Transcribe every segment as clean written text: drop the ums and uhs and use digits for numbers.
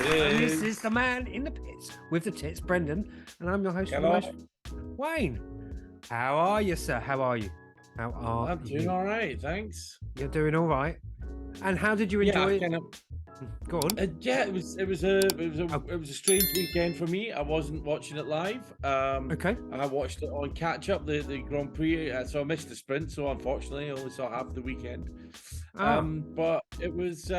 This is the man in the pits with the tits, Brendan, and I'm your host, Wayne. How are you, sir? How are you? I'm doing all right, thanks. You're doing all right. And how did you enjoy it? Go on. It was a strange weekend for me. I wasn't watching it live. Okay. I watched it on catch up, the Grand Prix. So I missed the sprint. So unfortunately, I only saw half the weekend. But it was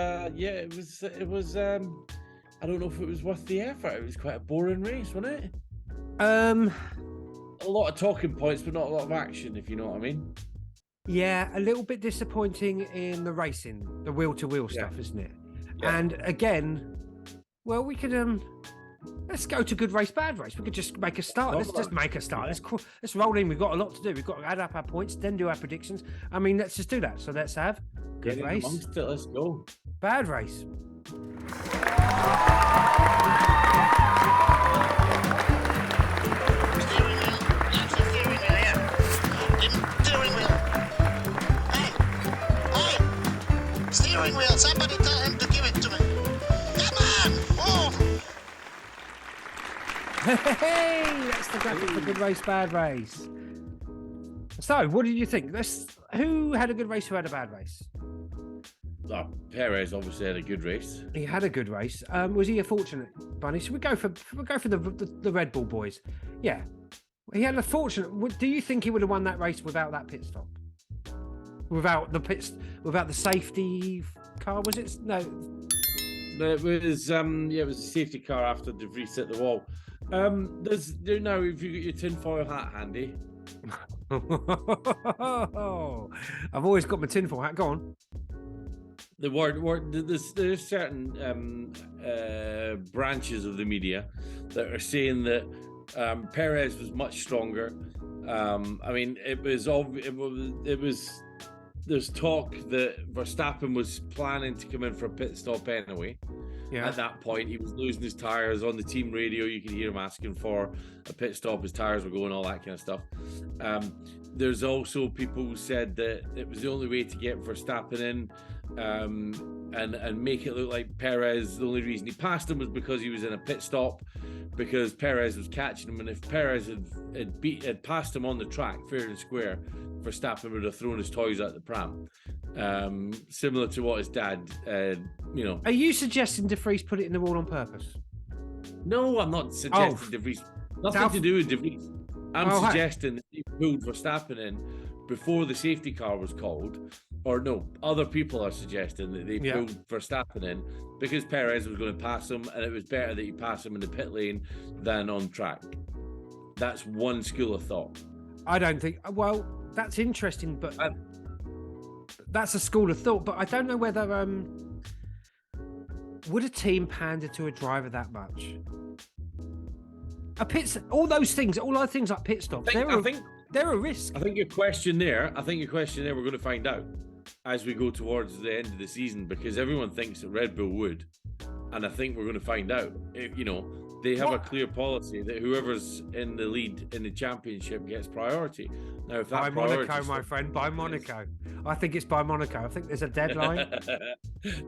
I don't know if it was worth the effort. It was quite a boring race, wasn't it? A lot of talking points, but not a lot of action, if you know what I mean. Yeah, a little bit disappointing in the racing, the wheel-to-wheel stuff, isn't it? Yeah. And again, well, we could let's go to good race, bad race. We could just make a start. Let's just make a start. Let's roll in. We've got a lot to do. We've got to add up our points, then do our predictions. I mean, let's just do that. So let's have good race. Amongst it, let's go. Bad race. Steering wheel, somebody tell him to give it to me. Come on! Oh. Hey, that's the graphic for good race, bad race. So, what did you think? Who had a good race? Who had a bad race? Perez obviously had a good race. He had a good race. Was he a fortunate bunny? Should we go for the Red Bull boys? Yeah, he had a fortunate. Do you think he would have won that race without that pit stop? Without the safety car, was it? No. It was it was a safety car after De Vries hit the wall. If you got your tinfoil hat handy. I've always got my tinfoil hat. Go on. There's certain branches of the media that are saying that Perez was much stronger. I mean, there's talk that Verstappen was planning to come in for a pit stop anyway. Yeah. At that point, he was losing his tires. On the team radio, you could hear him asking for a pit stop. His tires were going, all that kind of stuff. There's also people who said that it was the only way to get Verstappen in and make it look like Perez. The only reason he passed him was because he was in a pit stop, because Perez was catching him. And if Perez had passed him on the track, fair and square, Verstappen would have thrown his toys out the pram. Similar to what his dad, Are you suggesting De Vries put it in the wall on purpose? No, I'm not suggesting De Vries. Nothing to do with De Vries. I'm suggesting that he pulled Verstappen in before the safety car was called. Or no, other people are suggesting that they pulled Verstappen in because Perez was going to pass him, and it was better that he passed him in the pit lane than on track. That's one school of thought. I don't think. Well, that's interesting, but that's a school of thought. But I don't know whether would a team pander to a driver that much? All other things like pit stops. They're a risk. I think your question there. We're going to find out as we go towards the end of the season, because everyone thinks that Red Bull would, and I think we're going to find out. They have a clear policy that whoever's in the lead in the championship gets priority. Now, if that by Monaco, my friend, by Monaco. I think it's by Monaco. I think there's a deadline.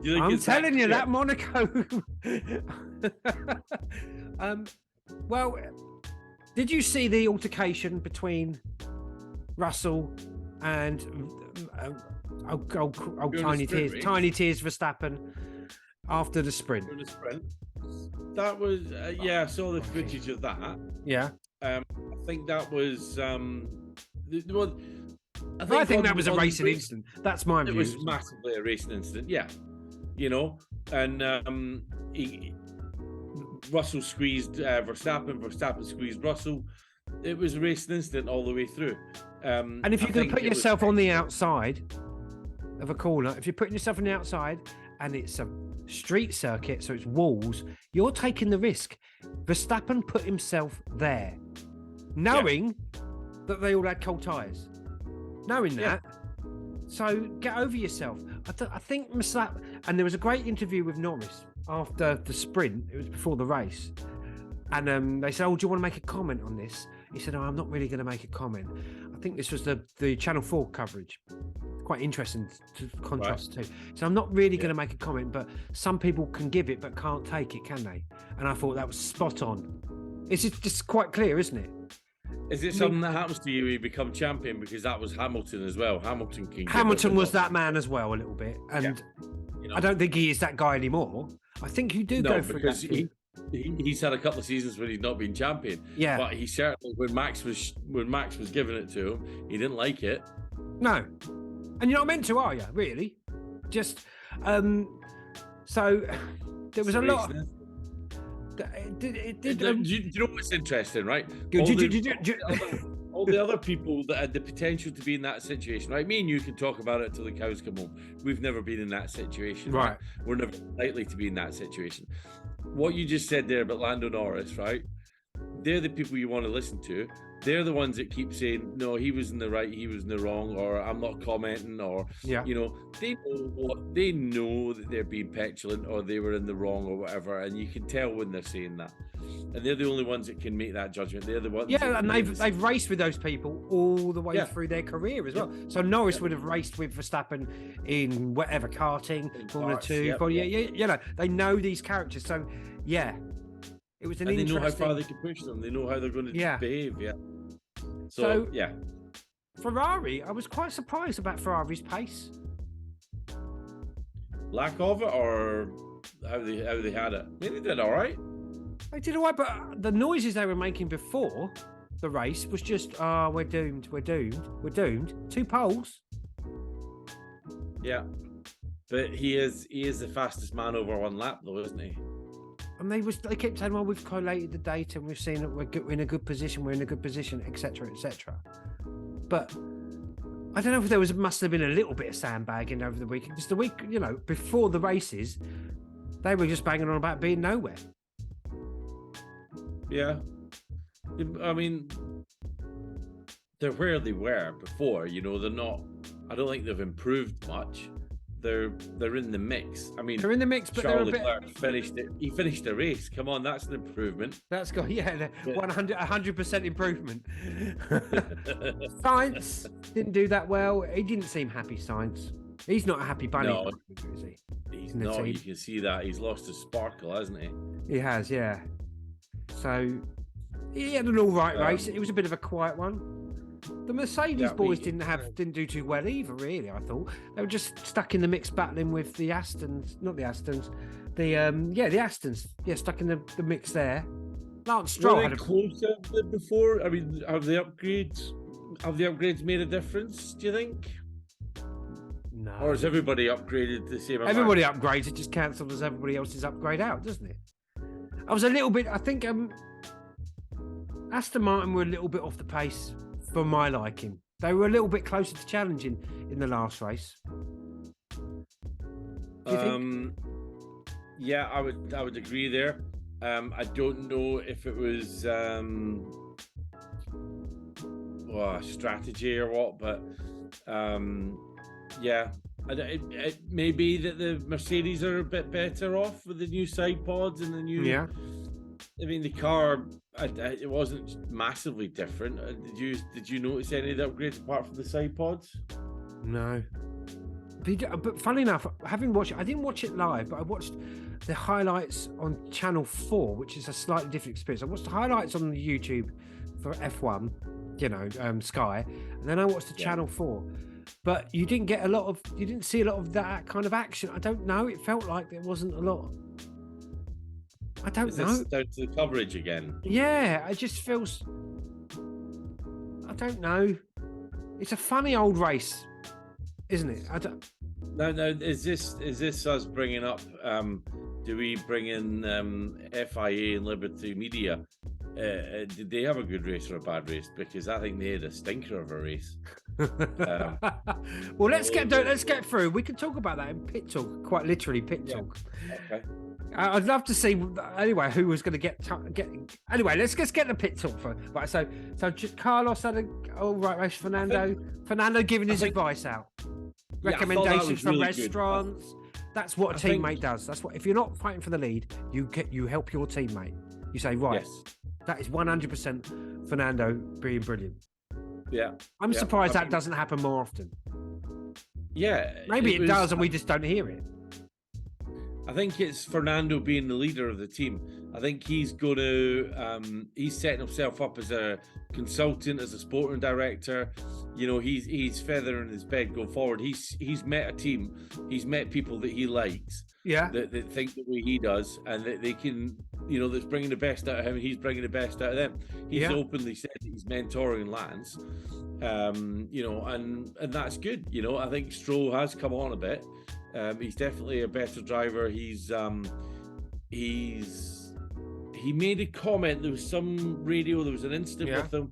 I'm telling you, that Monaco. Well, did you see the altercation between Russell and Tiny Tears Verstappen after the sprint? That was I saw the footage of that. Yeah. I think that was I think that was a racing incident. That's my view. It was massively a racing incident, yeah. And Russell squeezed Verstappen squeezed Russell. It was a racing incident all the way through. And if you can put yourself on the outside of a corner, if you're putting yourself on the outside and it's a street circuit, so it's walls, you're taking the risk. Verstappen put himself there, knowing that they all had cold tyres. Knowing that. So get over yourself. I think Verstappen, and there was a great interview with Norris after the sprint. It was before the race. And they said, do you want to make a comment on this? he said, "Oh, I'm not really going to make a comment." I think this was the Channel 4 coverage. Quite interesting to contrast the two. So I'm not really going to make a comment, but some people can give it but can't take it, can they? And I thought that was spot on. It's just quite clear, isn't it? Is it something that happens to you when you become champion? Because that was Hamilton as well. Hamilton was that man as well a little bit, and I don't think he is that guy anymore. I think you do go through that. He's had a couple of seasons when he's not been champion. Yeah, but he certainly when Max was giving it to him, he didn't like it. No, and you're not meant to, are you? Really? Just so there was a lot. Do you know what's interesting, right? All the other people that had the potential to be in that situation, right? Me and you can talk about it till the cows come home. We've never been in that situation, right? We're never likely to be in that situation. What you just said there about Lando Norris, right? They're the people you want to listen to. They're the ones that keep saying, no, he was in the right, he was in the wrong, or I'm not commenting, or, you know, they know that they're being petulant or they were in the wrong or whatever, and you can tell when they're saying that. And they're the only ones that can make that judgment. They're the ones. Yeah, and they've raced with those people all the way through their career as well. So Norris would have raced with Verstappen in whatever karting, Formula 2. You know, they know these characters. So it was an interesting. They know how far they can push them. They know how they're going to behave. Yeah. So Ferrari, I was quite surprised about Ferrari's pace. Lack of it, or how they had it. They did all right. They did all right, but the noises they were making before the race was just, we're doomed. 2 poles. Yeah, but he is the fastest man over 1 lap, though, isn't he? And they kept saying, well, we've collated the data and we've seen that we're in a good position, etc., etc. But I don't know if there must have been a little bit of sandbagging over the weekend, because the week, before the races, they were just banging on about being nowhere. Yeah, I mean, they're where they were before. They're not. I don't think they've improved much. They're in the mix. I mean, they're in the mix, but Charles Leclerc finished it. He finished the race. Come on, that's an improvement. That's got 100% improvement. Sainz didn't do that well. He didn't seem happy. Sainz. He's not a happy bunny, is he? He's not. You can see that he's lost his sparkle, hasn't he? He has, yeah. So he had an all right race. It was a bit of a quiet one. The Mercedes boys didn't do too well either, really. I thought they were just stuck in the mix, battling with the Astons, not the Astons, the Astons, stuck in the mix there. Lance Stroll were they closer than before? I mean, have the upgrades made a difference? Do you think? No. Or has everybody upgraded the same amount? Everybody upgrades. It just cancels as everybody else's upgrade out, doesn't it? I was a little bit. I think Aston Martin were a little bit off the pace for my liking. They were a little bit closer to challenging in the last race. Do you think? Yeah, I would agree there. I don't know if it was strategy or what, but it may be that the Mercedes are a bit better off with the new side pods and the new. Yeah. I mean, the car, it wasn't massively different. Did you notice any of the upgrades apart from the side pods? No. But funny enough, having watched it, I didn't watch it live, but I watched the highlights on Channel 4, which is a slightly different experience. I watched the highlights on the YouTube for F1, Sky, and then I watched the Channel 4. But you didn't see a lot of that kind of action. I don't know. It felt like there wasn't a lot. I don't know. Is this down to the coverage again? Yeah, it just feels. I don't know. It's a funny old race, isn't it? No. Is this us bringing up? Do we bring in FIA and Liberty Media? Did they have a good race or a bad race? Because I think they had a stinker of a race. Well, let's get through. We can talk about that in pit talk, quite literally pit talk. Okay. I'd love to see anyway who was going to get. Anyway, let's just get the pit talk for right. So Carlos had all right race. Fernando giving his advice out, recommendations for really restaurants. That's what a teammate does. That's what if you're not fighting for the lead, you help your teammate. You say, right, Yes. that is 100% Fernando being brilliant. Yeah. I'm surprised that doesn't happen more often. Yeah. Maybe it does, and we just don't hear it. I think it's Fernando being the leader of the team. I think he's going to, he's setting himself up as a consultant, as a sporting director. You know, he's feathering his bed going forward. He's met a team. He's met people that he likes. Yeah. That think the way he does, and that they can, you know, that's bringing the best out of him. He's bringing the best out of them. He's openly said that he's mentoring Lance. You know, and that's good. You know, I think Stroll has come on a bit. He's definitely a better driver. He made a comment. There was some radio. There was an incident with him,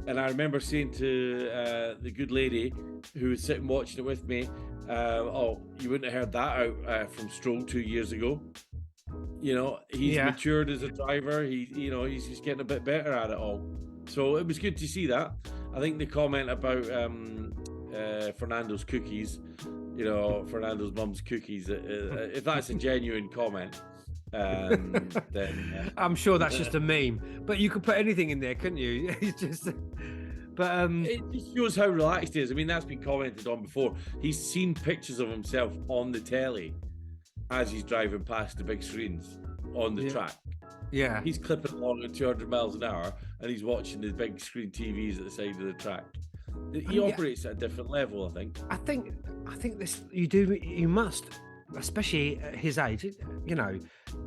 and I remember saying to the good lady who was sitting watching it with me, "Oh, you wouldn't have heard that out from Stroll 2 years ago." You know, he's matured as a driver. He's just getting a bit better at it all. So it was good to see that. I think the comment about Fernando's cookies. You know, Fernando's mum's cookies. If that's a genuine comment, then I'm sure that's just a meme. But you could put anything in there, couldn't you? It's just, but it just shows how relaxed he is. I mean, that's been commented on before. He's seen pictures of himself on the telly as he's driving past the big screens on the track. Yeah, he's clipping along at 200 miles an hour, and he's watching the big screen TVs at the side of the track. He operates at a different level, I think. I think this you must, especially at his age, you know,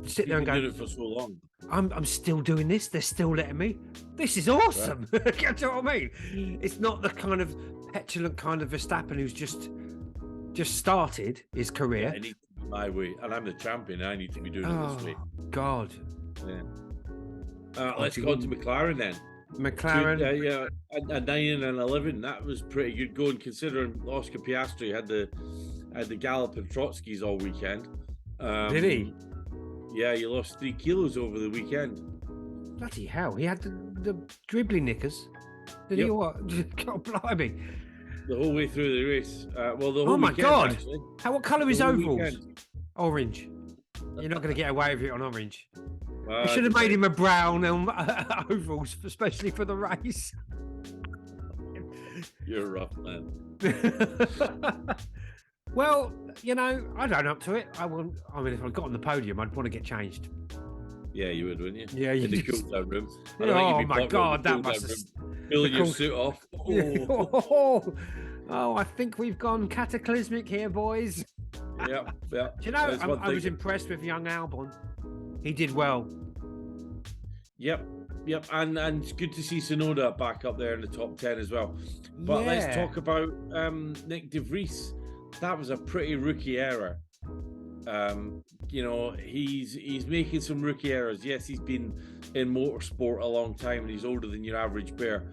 sit there and go. Been doing it for so long. I'm still doing this. They're still letting me. This is awesome. Right. You know what I mean? It's not the kind of petulant kind of Verstappen who's just started his career. Yeah, it needs to be my way, and I'm the champion. I need to be doing it this way. God. Yeah. Let's go on to McLaren then. McLaren, a 9 and an 11. That was pretty good going, considering Oscar Piastri had the galloping Trotskys all weekend. Did he? Yeah, he lost 3 kilos over the weekend. Bloody hell! He had the dribbling knickers. Did he? What? God blimey! The whole way through the race. Well, the whole oh my weekend, God! Actually. What colour is overalls? Weekend. Orange. You're not going to get away with it on orange. I should have made him a brown overalls, especially for the race. You're a rough man. Well, you know, I'd own up to it. I mean, if I got on the podium, I'd want to get changed. Yeah, you would, wouldn't you? Yeah, you in the cool down room. Oh my God, that must have pulling your suit off. Oh, I think we've gone cataclysmic here, boys. Yeah. Do you know, I was impressed with young Albon. He did well. Yep, and it's good to see Tsunoda back up there in the top 10 as well. But let's talk about Nick De Vries. That was a pretty rookie error. You know, he's making some rookie errors. Yes, he's been in motorsport a long time, and he's older than your average bear.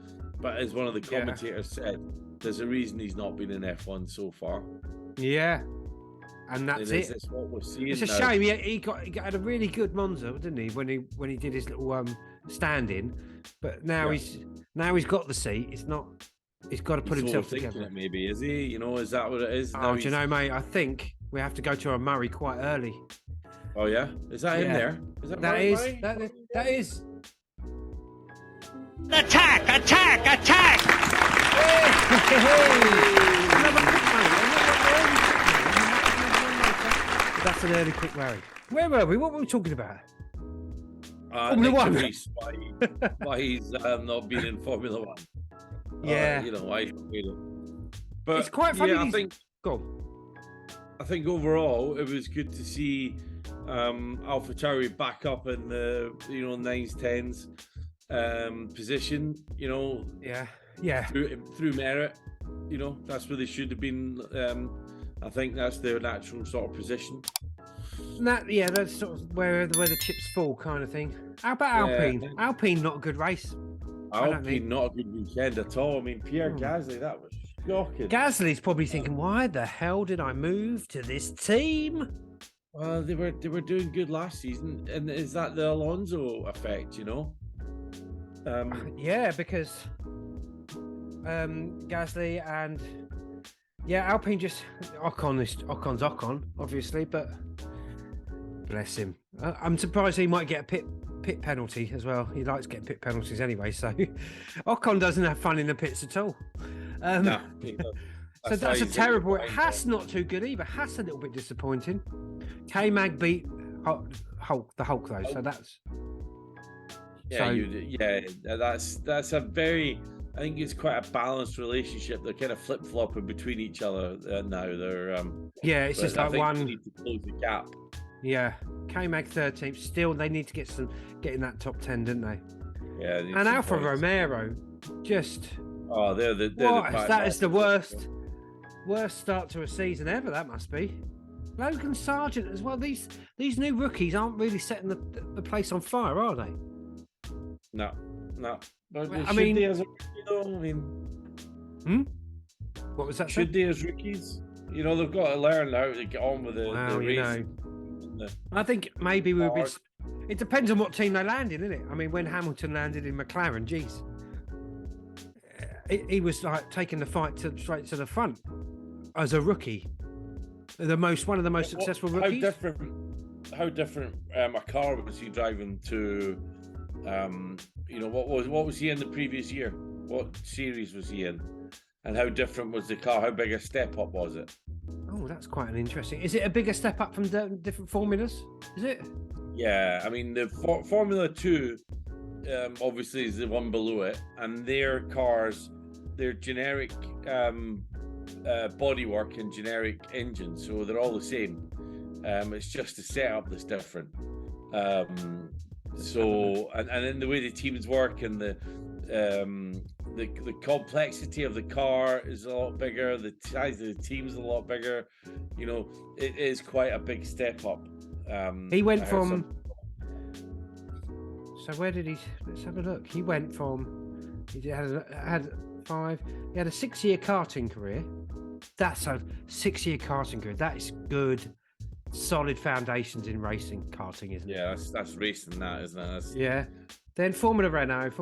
But as one of the commentators said, there's a reason he's not been in F1 so far. Yeah. And that's it. That's what we're seeing. It's a shame. He had a really good Monza, didn't he? When he did his little stand-in, but now he's got the seat. He's got to put himself together. Maybe is he? You know, is that what it is? Oh, do you know, mate? I think we have to go to a Murray quite early. Oh yeah, is that in there? Is that Murray? That is. Attack! That's an early quick Larry. Where were we? What were we talking about? Formula One. Why he's not been in Formula One. Yeah. You know, why he's not made it. But it's quite funny. I think overall it was good to see AlphaTauri back up in the 9s, 10s position. You know. Yeah. Through merit. You know, that's where they should have been. I think that's their natural sort of position. That's sort of where the chips fall, kind of thing. How about Alpine? Yeah. Alpine, not a good race. Alpine, not a good weekend at all. I mean, Pierre Gasly, that was shocking. Gasly's probably thinking, why the hell did I move to this team? Well, they were doing good last season, and is that the Alonso effect? You know? Yeah, because Gasly and Alpine just Ocon's Ocon, obviously, but bless him. I'm surprised he might get a pit pit penalty as well. He likes getting pit penalties anyway, so Ocon doesn't have fun in the pits at all. No, he doesn't. So that's a he's terrible. behind Haas there. not too good either. Haas a little bit disappointing. K-Mag beat Hulk though, so that's that's a very. I think it's quite a balanced relationship. They're kind of flip flopping between each other now. They're it's just like one. They need to close the gap. Yeah, K-Mag 13th. Still, they need to get in that top 10, didn't they? Yeah, And Alfa Romero, just they're that is the worst start to a season ever. That must be. Logan Sargent as well. These new rookies aren't really setting the place on fire, are they? No. But Well, they as a rookie, though? I mean, what was that? should they as rookies? You know, they've got to learn how to get on with the race. I think maybe we'll be. It depends on what team they land in, isn't it? I mean, when Hamilton landed in McLaren, geez, he was like taking the fight straight to the front as a rookie. One of the most successful rookies. How different a car was he driving to? What was he in the previous year? What series was he in? And how different was the car? How big a step up was it? Oh, that's quite an interesting. Is it a bigger step up from different formulas? Is it? Yeah, I mean the Formula 2 obviously is the one below it, and their cars, their generic bodywork and generic engines, so they're all the same. It's just the setup that's different. So and then the way the teams work and the complexity of the car is a lot bigger. The size of the team is a lot bigger. You know, it is quite a big step up. He went from. So where did he? Let's have a look. He went from. He had 5. He had a 6-year karting career. That's a 6-year karting career. That is good. Solid foundations in racing karting, isn't it? Yeah, that's racing, that isn't it? Yeah. Then Formula Renault.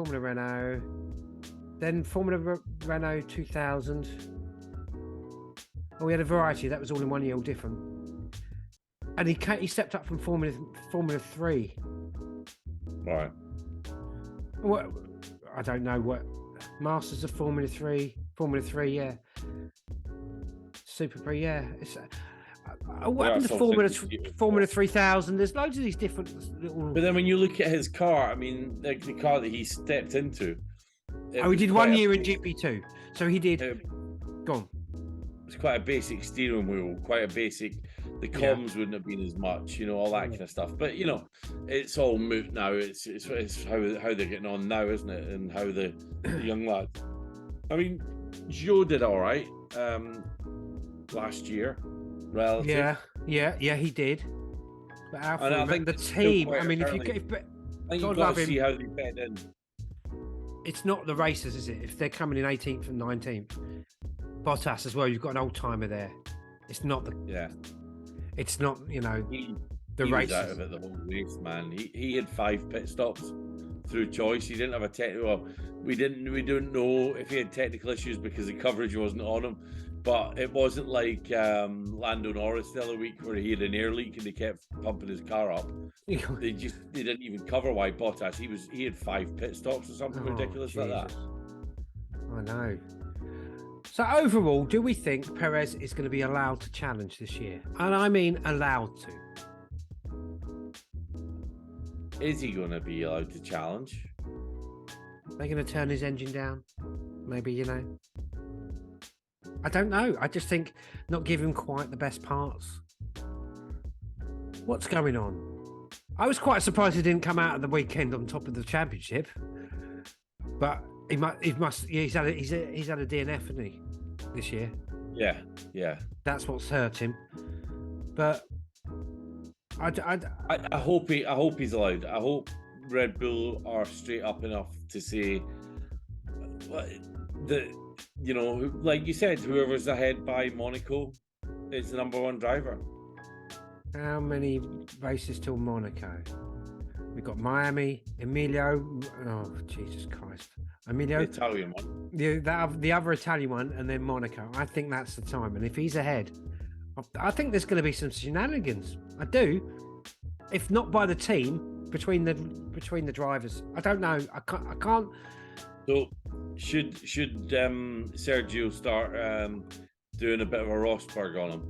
Then Formula Renault 2000. Oh, we had a variety. That was all in 1 year, all different. And he stepped up from Formula 3. Right. What? I don't know what. Masters of Formula 3. Formula 3, yeah. Super Pre, yeah. It's. What happened to Formula 3000? There's loads of these different little. But then when you look at his car, I mean, the car that he stepped into. He did 1 year in GP2. So he did. Go on. It's quite a basic steering wheel, quite a basic. The comms wouldn't have been as much, you know, all that kind of stuff. But you know, it's all moot now. It's how they're getting on now, isn't it? And how the young lads. I mean, Joe did all right last year. Relative. Yeah, he did. But Alfa, and I think the team. I mean, if you I think God you've got love to him, see how they bed in. it's not the racers, is it? If they're coming in 18th and 19th, Bottas as well. You've got an old timer there. It's not the. Yeah. It's not, you know, the he racers. Was out of it the whole race, man. He had 5 pit stops through choice. He didn't have a technical. Well, we don't know if he had technical issues because the coverage wasn't on him. But it wasn't like Lando Norris the other week where he had an air leak and they kept pumping his car up. They didn't even cover why Bottas. He had 5 pit stops or something ridiculous like that. I know. So overall, do we think Perez is going to be allowed to challenge this year? And I mean allowed to. Is he going to be allowed to challenge? They're going to turn his engine down? Maybe, you know. I don't know. I just think not give him quite the best parts. What's going on? I was quite surprised he didn't come out of the weekend on top of the championship. But he must. Yeah, he's had a DNF, hasn't he, this year? Yeah. That's what's hurt him. But I hope he's allowed. I hope Red Bull are straight up enough to say that. You know, like you said, whoever's ahead by Monaco is the number 1 driver. How many races till Monaco? We've got Miami, Emilio. Oh, Jesus Christ. Emilio. The Italian one. The other Italian one, and then Monaco. I think that's the time. And if he's ahead, I think there's going to be some shenanigans. I do. If not by the team, between the drivers. I don't know. I can't. So should Sergio start doing a bit of a Rosberg on him?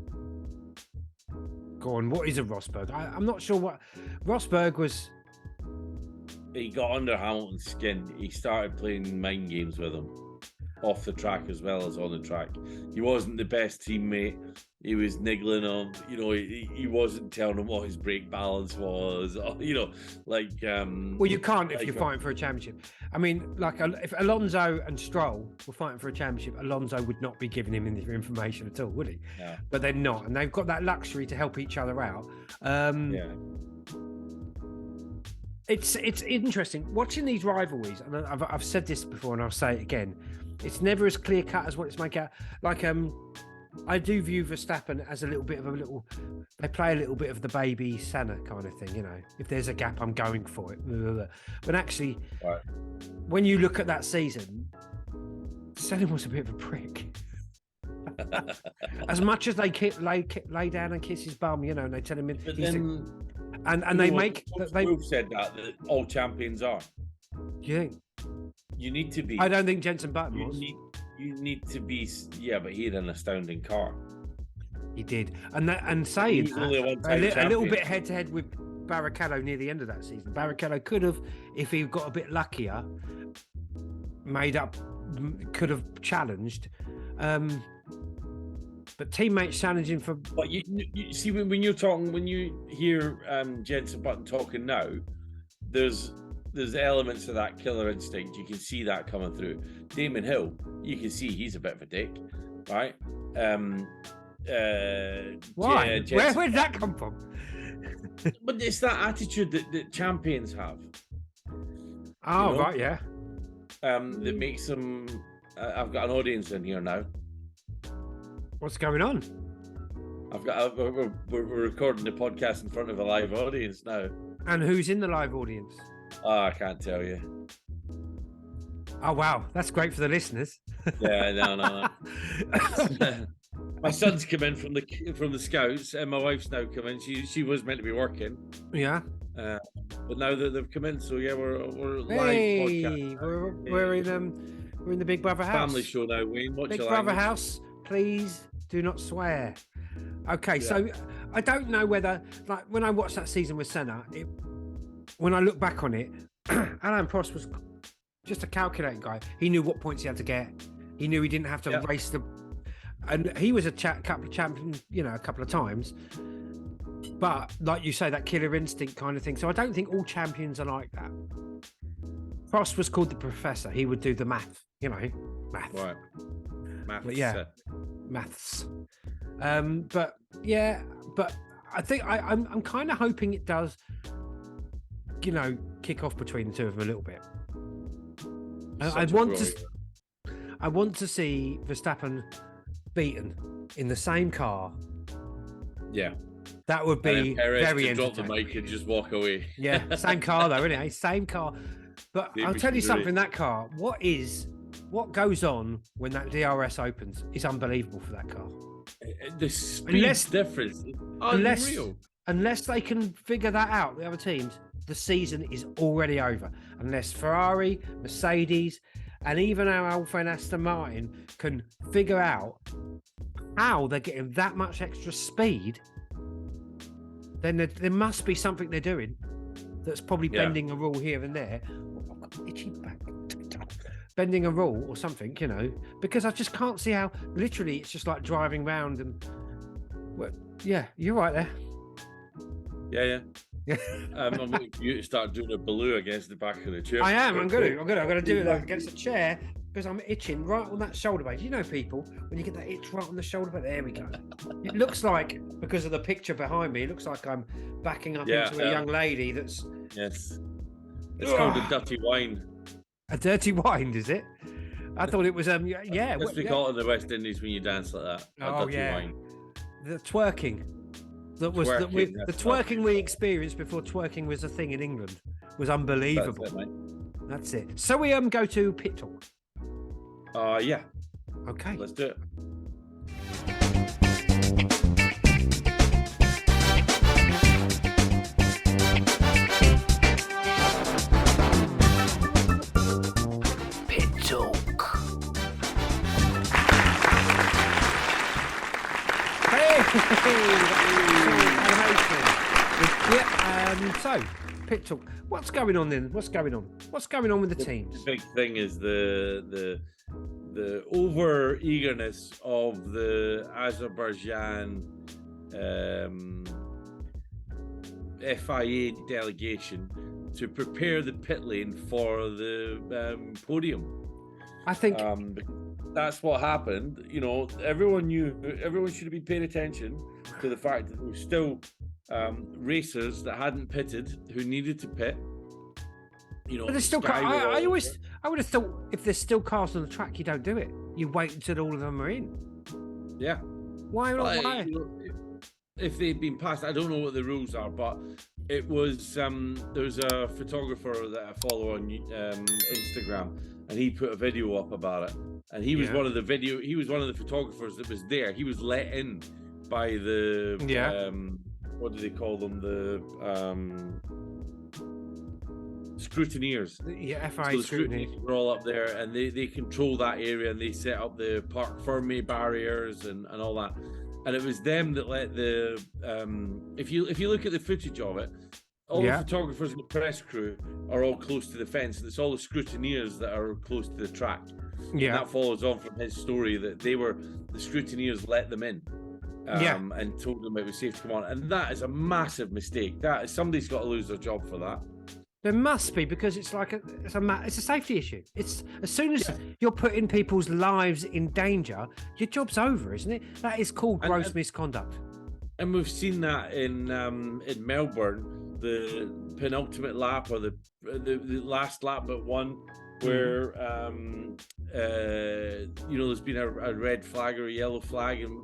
Go on. What is a Rosberg? I'm not sure what Rosberg was. He got under Hamilton's skin. He started playing mind games with him off the track as well as on the track. He wasn't the best teammate. He was niggling him. You know, he wasn't telling him what his brake balance was. You know, like. Well, you can't if you're fighting for a championship. I mean, like if Alonso and Stroll were fighting for a championship, Alonso would not be giving him any information at all, would he? Yeah. But they're not, and they've got that luxury to help each other out. Yeah. It's interesting watching these rivalries, and I've said this before, and I'll say it again. It's never as clear cut as what it's make out. Like I do view Verstappen as a little bit of they play a little bit of the baby Senna kind of thing, you know. If there's a gap, I'm going for it. But actually, right. When you look at that season, Senna was a bit of a prick. As much as they lay down and kiss his bum, you know, and they tell him, and they make they've said that all champions are. You think? You need to be. I don't think Jenson Button was. You need to be. Yeah, but he had an astounding car. He did, and saying that, a little bit head to head with Barrichello near the end of that season. Barrichello could have, if he got a bit luckier, could have challenged. But teammates challenging for. But you see when you hear Jenson Button talking now, there's elements of that killer instinct. You can see that coming through. Damon Hill, you can see he's a bit of a dick, right? Why? Where did that come from? But it's that attitude that champions have. Oh, you know? Right, yeah. That makes them. I've got an audience in here now. What's going on? We're recording the podcast in front of a live audience now. And who's in the live audience? Oh, I can't tell you. Oh wow, that's great for the listeners. Yeah, no. My son's come in from the Scouts, and my wife's now come in. She was meant to be working. Yeah. But now that they've come in, so yeah, we're live podcast. We're in the Big Brother house. Family show now, Wayne. Watch Big your Brother language. house, please do not swear. Okay, Yeah. So I don't know whether, like, when I watched that season with Senna, when I look back on it, Alain Prost was just a calculating guy. He knew what points he had to get. He knew he didn't have to race and he was a couple of champion, you know, a couple of times. But like you say, that killer instinct kind of thing. So I don't think all champions are like that. Prost was called the professor. He would do the math, you know, math. Right. Maths. But yeah, maths. But I think I'm kind of hoping it does, you know, kick off between the two of them a little bit. I want to see Verstappen beaten in the same car. Yeah. That would be very entertaining. Drop the mic and just walk away. Yeah, same car though, isn't it? Same car. But I'll tell you something, that car, what goes on when that DRS opens is unbelievable for that car. The speed difference is unreal. Unless they can figure that out, the other teams, the season is already over. Unless Ferrari, Mercedes, and even our old friend Aston Martin can figure out how they're getting that much extra speed, then there must be something they're doing that's probably bending a rule here and there. I've got an itchy back. Bending a rule or something, you know, because I just can't see how, literally, it's just like driving round and, well, yeah, you're right there. Yeah. I'm waiting for you to start doing a baloo against the back of the chair. I am. I'm gonna do that against the chair because I'm itching right on that shoulder blade. You know, people, when you get that itch right on the shoulder blade, there we go. It looks like, because of the picture behind me, it looks like I'm backing up into a young lady that's. Yes. It's called a dirty wine. A dirty wine, is it? I thought it was That's what we call it in the West Indies when you dance like that. Dirty wine. The twerking. The twerking we experienced before twerking was a thing in England was unbelievable. That's it. So we go to pit talk. Yeah. Okay. Let's do it. So, pit talk. What's going on then? What's going on? What's going on with the teams? The big thing is the over eagerness of the Azerbaijan FIA delegation to prepare the pit lane for the podium. I think that's what happened. You know, everyone should have been paying attention to the fact that there were still racers that hadn't pitted who needed to pit. You know, but there's still I would have thought if there's still cars on the track, you don't do it. You wait until all of them are in. Yeah. Why not? Why? You know, if they'd been passed, I don't know what the rules are, but it was there's a photographer that I follow on Instagram, and he put a video up about it, and he was one of the photographers that was there. He was let in by the what do they call them, the scrutineers. Yeah, FIA so the scrutineers were all up there, and they control that area, and they set up the parc fermé barriers and all that. And it was them that let the if you look at the footage of it, all the photographers and the press crew are all close to the fence, and it's all the scrutineers that are close to the track. Yeah, and that follows on from his story that the scrutineers let them in. And told them it was safe to come on, and that is a massive mistake. That is, somebody's got to lose their job for that. There must be, because it's like it's a safety issue. It's as soon as you're putting people's lives in danger, your job's over, isn't it? That is called gross misconduct. And we've seen that in Melbourne, the penultimate lap or the last lap but one, where there's been a red flag or a yellow flag, and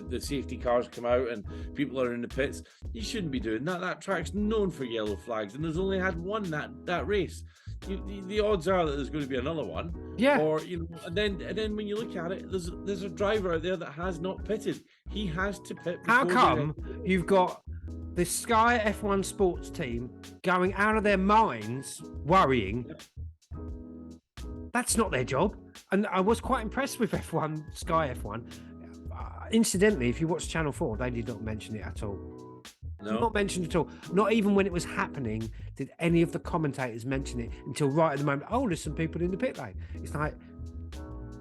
the safety cars come out and people are in the pits. You shouldn't be doing that. That track's known for yellow flags, and there's only had one that race. The odds are that there's going to be another one. Yeah. Or and then when you look at it, there's a driver out there that has not pitted. He has to pit. How come you've got the Sky F1 Sports team going out of their minds worrying? That's not their job. And I was quite impressed with F1, Sky F1. Incidentally, if you watch Channel 4, they did not mention it at all. No. Not mentioned at all. Not even when it was happening did any of the commentators mention it until right at the moment. Oh, there's some people in the pit lane. It's like...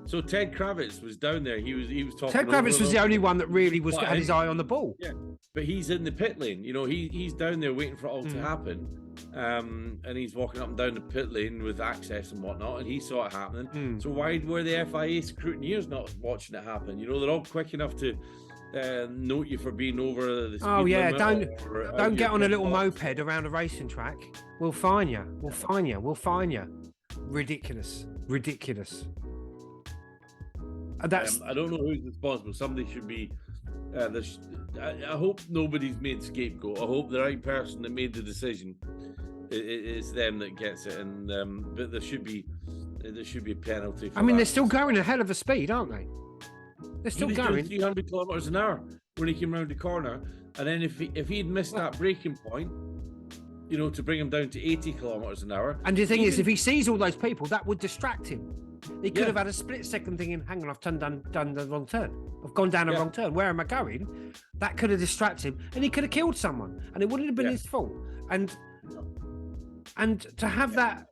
So Ted Kravitz was down there. He was talking. Ted Kravitz was the only one that really had his eye on the ball. Yeah, but he's in the pit lane. You know, he's down there waiting for it all to happen. And he's walking up and down the pit lane with access and whatnot, and he saw it happening. So why were the FIA scrutineers not watching it happen? You know, they're all quick enough to note you for being over the speed limit. Don't get on a little moped around a racing track. We'll fine you. We'll fine you. Ridiculous. That's. I don't know who's responsible. Somebody should be. I hope nobody's made scapegoat. I hope the right person that made the decision is them that gets it, and but there should be a penalty. They're still going a hell of a speed, aren't they? They're still going 300 kilometers an hour when he came around the corner, and then if he'd missed that braking point, to bring him down to 80 kilometers an hour. And the thing is, if he sees all those people, that would distract him. He could have had a split-second thinking, hang on, I've done the wrong turn. I've gone down the wrong turn. Where am I going? That could have distracted him, and he could have killed someone, and it wouldn't have been his fault. And to have that,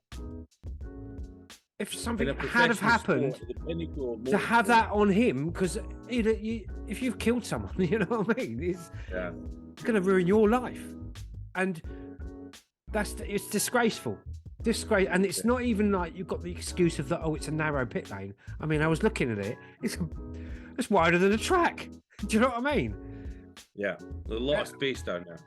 if something had have happened, to have that on him, because if you've killed someone, you know what I mean? It's going to ruin your life, and it's disgraceful. And it's not even like you've got the excuse of it's a narrow pit lane. I mean, I was looking at it. It's wider than a track. Do you know what I mean? Yeah, there's a lot of space down there.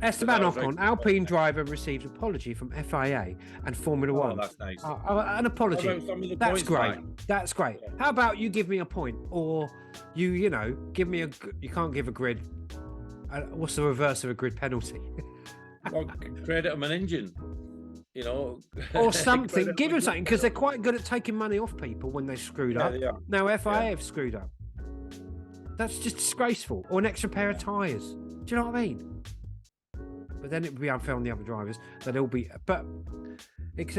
Esteban Ocon, Alpine driver, received apology from FIA and Formula One. Oh, that's nice. An apology. That's great. That's great. Yeah. How about you give me a point, or you give me you can't give a grid. What's the reverse of a grid penalty? Well, credit him an engine. Or something. Give him something, because they're quite good at taking money off people when they screwed up. Now FIA have screwed up. That's just disgraceful. Or an extra pair of tyres. Do you know what I mean? But then it would be unfair on the other drivers. They'd all be. But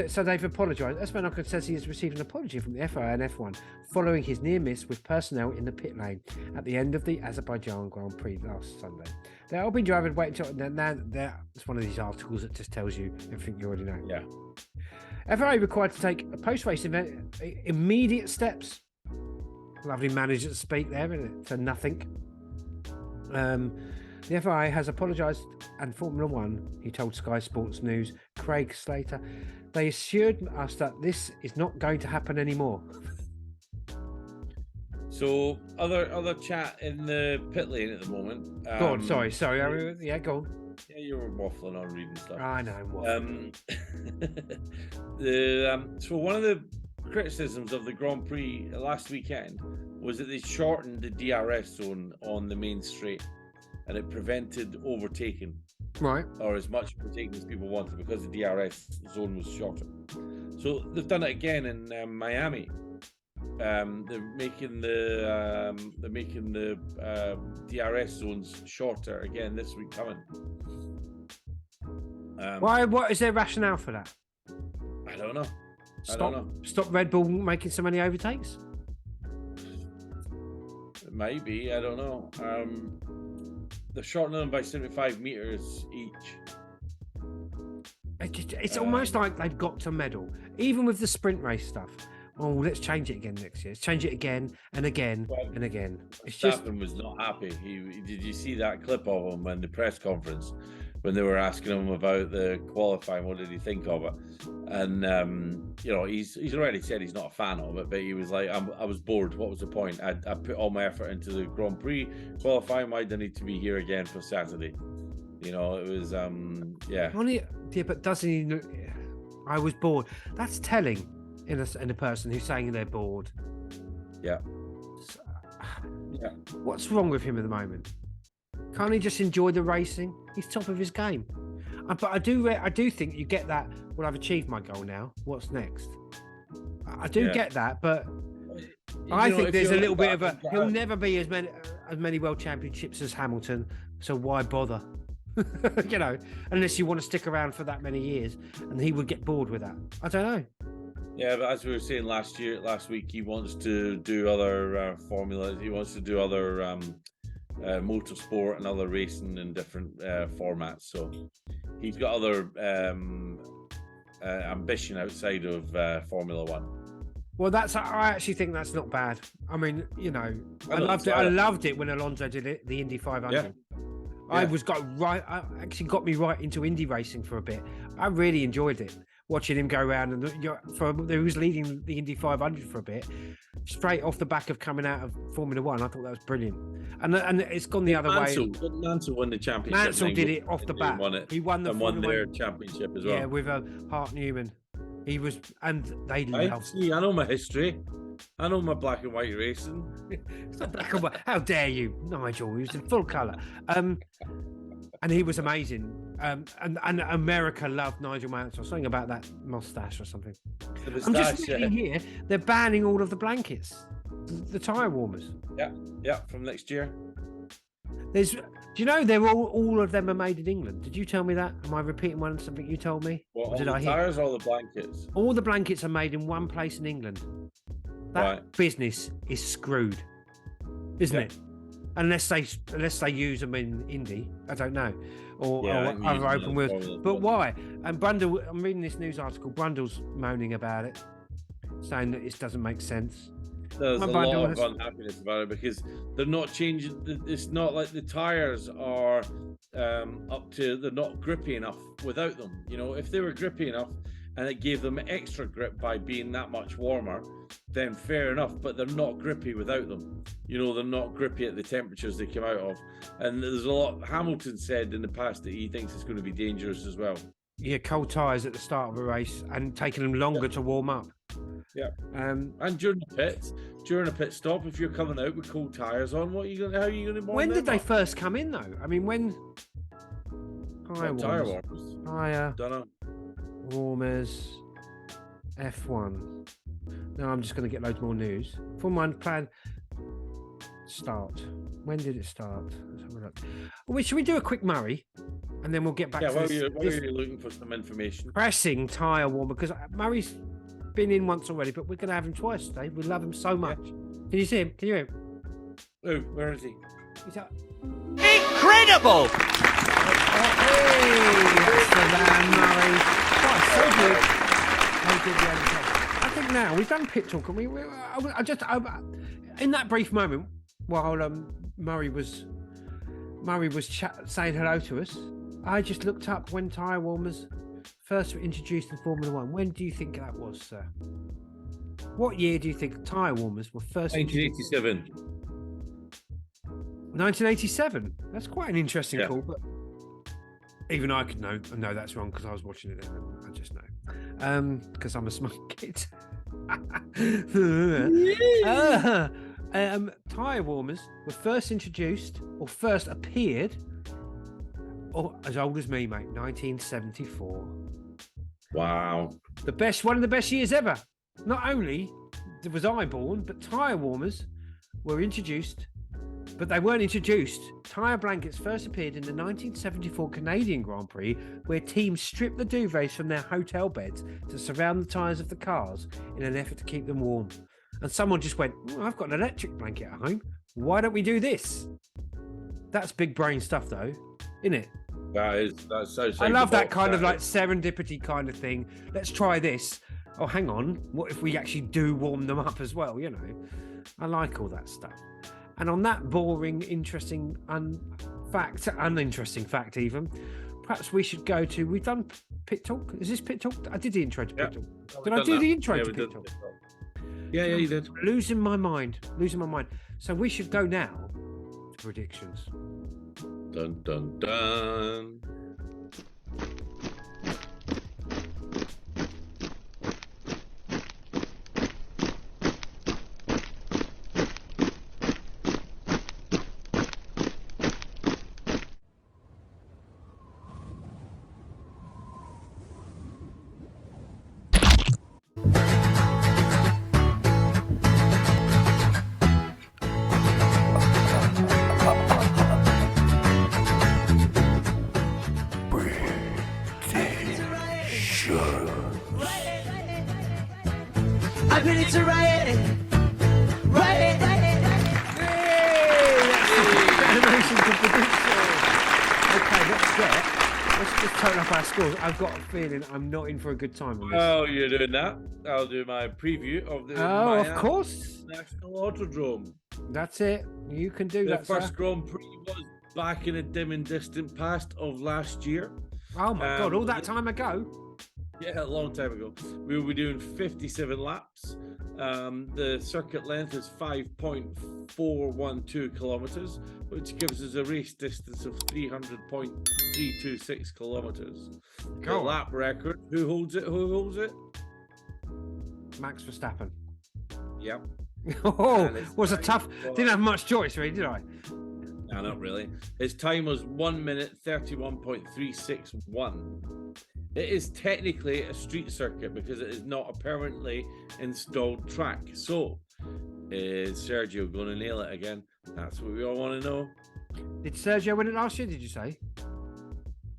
So they've apologised. Ocon says he has received an apology from the FIA and F1 following his near miss with personnel in the pit lane at the end of the Azerbaijan Grand Prix last Sunday. The Alpine driver waited until now. It's one of these articles that just tells you everything you already know. Yeah. FIA required to take a post-race event immediate steps. Lovely manager to speak there, isn't it? To nothing. The FIA has apologised, and Formula One, he told Sky Sports News, Craig Slater, they assured us that this is not going to happen anymore. So other chat in the pit lane at the moment. Go on, sorry. Yeah, go on. Yeah, you were waffling on reading stuff. I know. So one of the criticisms of the Grand Prix last weekend was that they shortened the DRS zone on the main straight, and it prevented overtaking. Right. Or as much overtaking as people wanted because the DRS zone was shorter. So they've done it again in Miami. They're making the DRS zones shorter again this week coming. Why? What is their rationale for that? I don't know. Stop Red Bull making so many overtakes? Maybe, I don't know. They're shortening them by 75 meters each. It's almost like they've got to medal, even with the sprint race stuff. Oh, let's change it again next year. Let's change it again and again and again. It's just. Verstappen was not happy. Did you see that clip of him in the press conference when they were asking him about the qualifying? What did he think of it? And he's already said he's not a fan of it, but he was like, I was bored. What was the point? I put all my effort into the Grand Prix qualifying. Why do I need to be here again for Saturday? It was yeah. But doesn't he? I was bored. That's telling in a person who's saying they're bored. Yeah. Yeah. What's wrong with him at the moment? Can't he just enjoy the racing? He's top of his game. But I do think you get that. Well, I've achieved my goal now. What's next? I do get that, but I think there's a little bit of a. He'll never be as many world championships as Hamilton. So why bother? Unless you want to stick around for that many years, and he would get bored with that. I don't know. Yeah, but as we were saying last week, he wants to do other formulas. He wants to do other motorsport and other racing in different formats. So he's got other ambition outside of Formula One. Well, I actually think that's not bad. I mean, I loved it when Alonso did it, the Indy 500. Yeah. I actually got me right into Indy racing for a bit. I really enjoyed it, watching him go around, and he was leading the Indy 500 for a bit, straight off the back of coming out of Formula One. I thought that was brilliant, and it's gone the other way. Mansell won the championship. Mansell did it off the bat. He won their championship as well. Yeah, with Hart Newman. He was, and they loved. See, I know my history. I know my black and white racing. It's not black and white. How dare you, Nigel? He was in full colour. And he was amazing. And America loved Nigel Mansell. Something about that mustache or something. I'm just looking here. They're banning all of the blankets, the tyre warmers. Yeah, from next year. Do you know they're all of them are made in England? Did you tell me that? Am I repeating something you told me? Well, did I hear? Tires or the blankets? All the blankets are made in one place in England. That business is screwed, isn't it? Unless they use them in Indy, I don't know, or other open wheels. But why? And Brundle, I'm reading this news article. Brundle's moaning about it, saying that it doesn't make sense. There's a lot of unhappiness about it because they're not changing. It's not like the tires are they're not grippy enough without them. If they were grippy enough and it gave them extra grip by being that much warmer, then fair enough. But they're not grippy without them. They're not grippy at the temperatures they come out of. And there's a lot. Hamilton said in the past that he thinks it's going to be dangerous as well. Yeah, cold tires at the start of a race and taking them longer to warm up. Yeah. And during a pit stop, if you're coming out with cold tires on, how are you going to warm When did they up? first come in though? I mean, when tire warmers? Tire Don't know. Warmers F1. No, I'm just going to get loads more news. Formula One plan. start? When did it start? Let's have a look. Well, should we do a quick Murray, and then we'll get back to while this, you're looking for some information. pressing tyre warmer, because Murray's been in once already, but we're going to have him twice today. We love him so much. Can you see him? Can you hear him? Oh, where is he? He's up. Incredible! That's the man, Murray. Oh, so good. How good the other side. I think now we've done pit talk, and in that brief moment while Murray was saying hello to us, I just looked up when tyre warmers first were introduced in Formula One. When do you think that was, sir? What year do you think tyre warmers were first? 1987. 1987. That's quite an interesting call, but even I could know that's wrong because I was watching it then. I just know because I'm a smart kid. Tyre warmers were first introduced or first appeared, or as old as me, mate, 1974. Wow. One of the best years ever. Not only was I born, but tyre warmers were introduced. But they weren't introduced. Tyre blankets first appeared in the 1974 Canadian Grand Prix, where teams stripped the duvets from their hotel beds to surround the tyres of the cars in an effort to keep them warm. And someone just went, I've got an electric blanket at home. Why don't we do this? That's big brain stuff, though, isn't it? That's so. I love that kind of like serendipity kind of thing. Let's try this. Oh, hang on. What if we actually do warm them up as well? You know, I like all that stuff. And on that boring, interesting, uninteresting fact, even, perhaps we should go to. We've done pit talk. Is this pit talk? I did the intro to pit talk. Did I do the intro to pit talk? Yeah, you did. Losing my mind. So we should go now to predictions. Dun dun dun. I bet it's a riot. Riot. Let's just turn up our scores. I've got a feeling I'm not in for a good time on this. Oh, you're doing that? I'll do my preview of the of course. National Autodrome. That's it. You can do that. The first sir. Grand Prix was back in a dim and distant past of last year. Oh my God! All that time ago. Yeah, a long time ago. We will be doing 57 laps. The circuit length is 5.412 kilometers, which gives us a race distance of 300.326 kilometers. The lap record. Who holds it? Max Verstappen. Yep. Oh, was a tough. Didn't have much choice, really, did I? No, not really. His time was 1 minute 31.361. It is technically a street circuit because it is not a permanently installed track. So, is Sergio going to nail it again? That's what we all want to know. Did Sergio win it last year, did you say?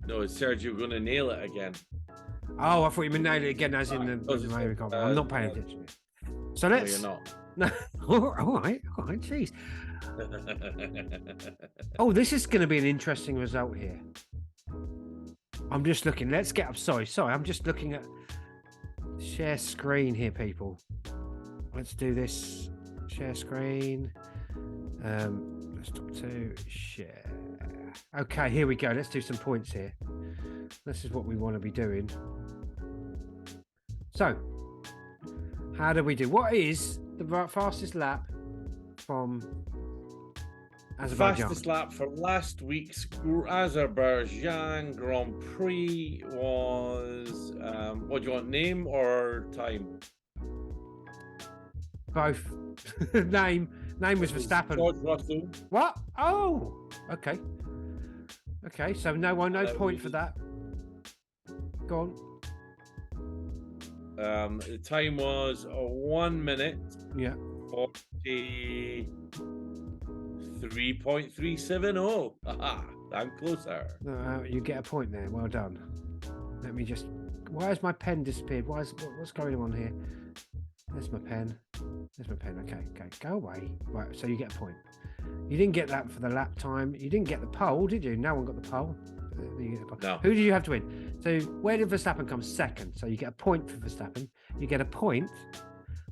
No, is Sergio going to nail it again? Oh, I thought you meant nail it again as in the Miami Cup. I'm not paying attention. So let's... No, you're not. No. all right, jeez. Oh, this is going to be an interesting result here. I'm just looking. Let's get up. Sorry. I'm just looking at share screen here, people. Let's do this. Share screen. Let's talk to share. Okay, here we go. Let's do some points here. This is what we want to be doing. So, how do we do? What is the fastest lap from Azerbaijan? Fastest lap for last week's Azerbaijan Grand Prix was, what do you want, name or time? Both. Name was Verstappen. George Russell. What? Oh, okay. Okay, so no point for that. Go on. The time was 1 minute. Yeah. 40. 3.370. Aha, I'm closer. No, you get a point there. Well done. Let me just. Why has my pen disappeared? What's going on here? There's my pen. There's my pen. Okay, go away. Right, so you get a point. You didn't get that for the lap time. You didn't get the pole, did you? No one got the pole. No. Who did you have to win? So where did Verstappen come second? So you get a point for Verstappen. You get a point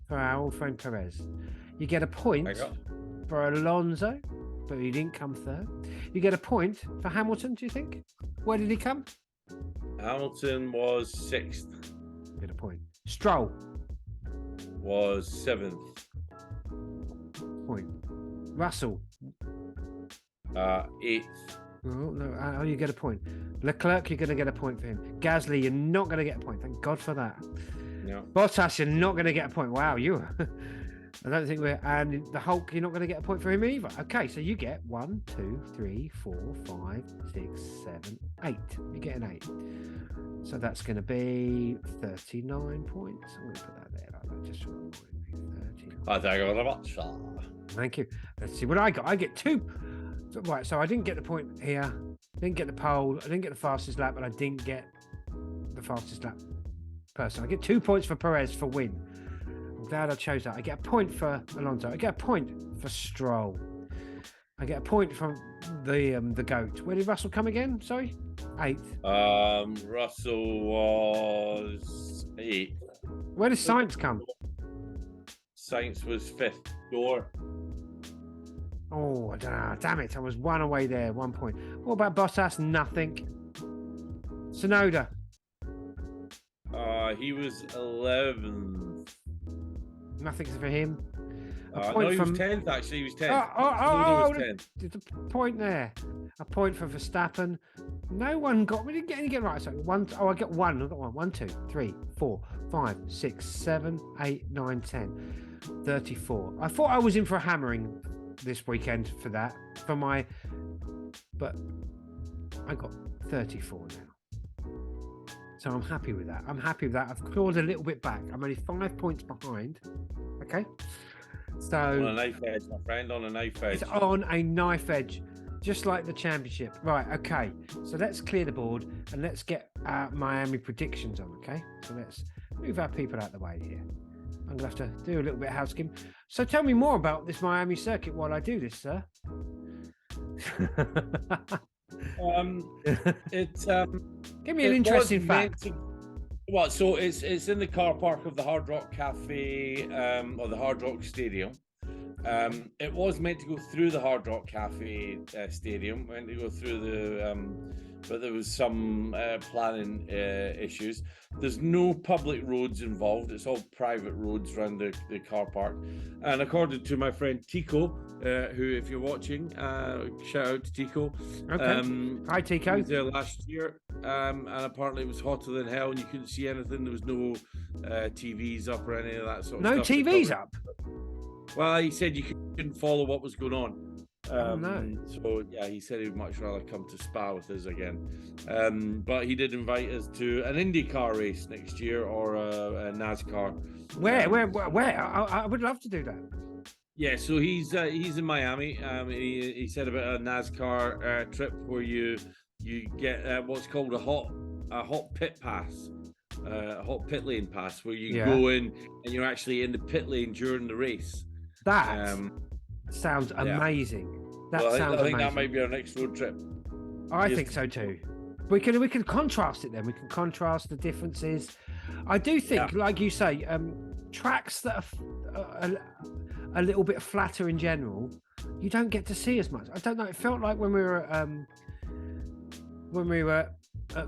for our old friend Perez. You get a point for Alonso, but he didn't come third. You get a point for Hamilton, do you think? Where did he come? Hamilton was 6th. You get a point. Stroll was 7th. Point. Russell. 8th. Oh, no, you get a point. Leclerc, you're going to get a point for him. Gasly, you're not going to get a point. Thank God for that. No. Bottas, you're not going to get a point. Wow, you. I don't think we're. And the Hulk, you're not going to get a point for him either. Okay, so you get 1, 2, 3, 4, 5, 6, 7, 8. You get an 8. So that's going to be 39 points. I'm going to put that there like that just to remind me. 39. I thank you very much. Thank you. Let's see what I got. I get 2. So, right, so I didn't get the point here. Didn't get the pole. I didn't get the fastest lap, and I didn't get the fastest lap person. I get 2 points for Perez for win. I'm glad I chose that. I get a point for Alonso. I get a point for Stroll. I get a point from the GOAT. Where did Russell come again? Sorry? 8th. Russell was 8th. Where does Sainz come? Sainz was 5th. Door. Oh, I don't know. Damn it. I was 1 away there. 1 point. What about Bottas? Nothing. Tsunoda. He was 11th. Nothing for him. No, he was 10th, actually. He was 10th. Oh, was 10th. there's a point there. A point for Verstappen. No one got. We didn't get any right. So I got 1. I got 1. 1, 2, 3, 4, 5, 6, 7, 8, 9, 10. 34. I thought I was in for a hammering this weekend for that. But I got 34 now. So I'm happy with that. I've clawed a little bit back. I'm only 5 points behind. Okay. So on a knife edge, my friend, on a knife edge. It's on a knife edge, just like the championship. Right, okay. So let's clear the board and let's get our Miami predictions on, okay? So let's move our people out of the way here. I'm going to have to do a little bit of housekeeping. So tell me more about this Miami circuit while I do this, sir. Give me an interesting fact. So it's in the car park of the Hard Rock Cafe or the Hard Rock Stadium. It was meant to go through the Hard Rock Cafe stadium, meant to go through but there was some planning issues. There's no public roads involved. It's all private roads around the car park. And according to my friend Tico, who, if you're watching, shout out to Tico. Okay. Hi, Tico. He was there last year, and apparently it was hotter than hell, and you couldn't see anything. There was no TVs up or any of that sort of stuff. No TVs up? Well, he said you couldn't follow what was going on. No. So yeah, he said he'd much rather come to Spa with us again. But he did invite us to an IndyCar race next year or a NASCAR. Where? I would love to do that. Yeah, so he's in Miami. He said about a NASCAR trip where you get what's called a hot pit pass. A hot pit lane pass where you go in and you're actually in the pit lane during the race. That sounds amazing. I think that might be our next road trip. I think so too. We can contrast it then. We can contrast the differences. I do think, like you say, tracks that are a little bit flatter in general, you don't get to see as much. I don't know. It felt like when we were at